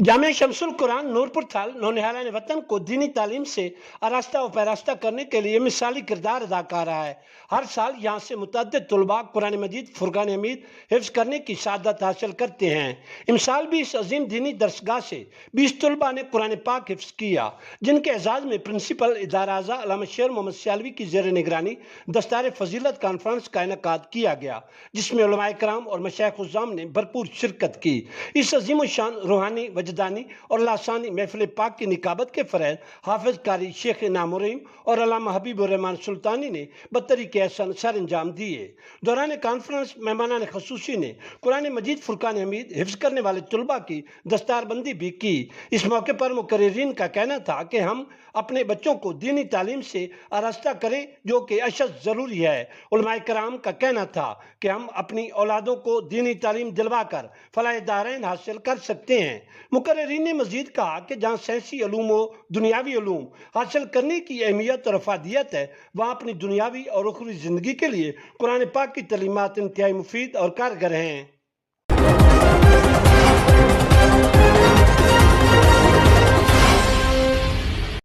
जामिया शमसुल कुरान नूरपुर थाल नौनिहाल वतन को दीनी तालीम से आरास्ता व पैरास्ता करने के लिए मिसाली किरदार अदा कर रहा है। हर साल यहाँ से मुतअद्दिद तुलबा कुरान मजीद फुरकान हमीद हिफ्ज़ करने की शहादत हासिल करते हैं। इमसाल भी इस अजीम दीनी दरसगाह से 20 तुलबा ने कुरान पाक हिफ्ज़ किया, जिनके एजाज़ में प्रिंसिपल इदारा आज़ा अल्लामा शेर मोहम्मद सियालवी की ज़ेर निगरानी दस्तार फजीलत कॉन्फ्रेंस का इनेकाद किया गया, जिसमें उलमाए कराम और मशाइख उज़्ज़ाम ने भरपूर शिरकत की। इस अजीम शान रूहानी वजदानी और लासानी महफिल पाक की निकाबत के फ़रज़ हाफिज कारी शेख इनाम रहीम और अल्लामा हबीबुर रहमान सुल्तानी ने बतरीके एहसन सर अंजाम दिए। दौरान कॉन्फ्रेंस मेहमानान खसूसी ने कुरान मजीद फुरकान हमीद हिफ्ज़ करने वाले तुलबा की दस्तारबंदी भी की। इस मौके पर मुकर्रिरीन का कहना था कि हम अपने बच्चों को दीनी तालीम से आरास्ता करें, जो कि अशद ज़रूरी है। उलमाए कराम का कहना था कि हम अपनी औलादों को दीनी तालीम दिलवा कर फलाह दारैन हासिल कर सकते हैं। मुकर्रिरीन ने मजीद कहा कि जहाँ साइंसी उलूम व दुनियावी उलूम हासिल करने की अहमियत और अफादियत है, वहाँ अपनी दुनियावी और उखरवी ज़िंदगी के लिए कुरान पाक की तलीमात इंतहाई मुफीद और कारगर हैं।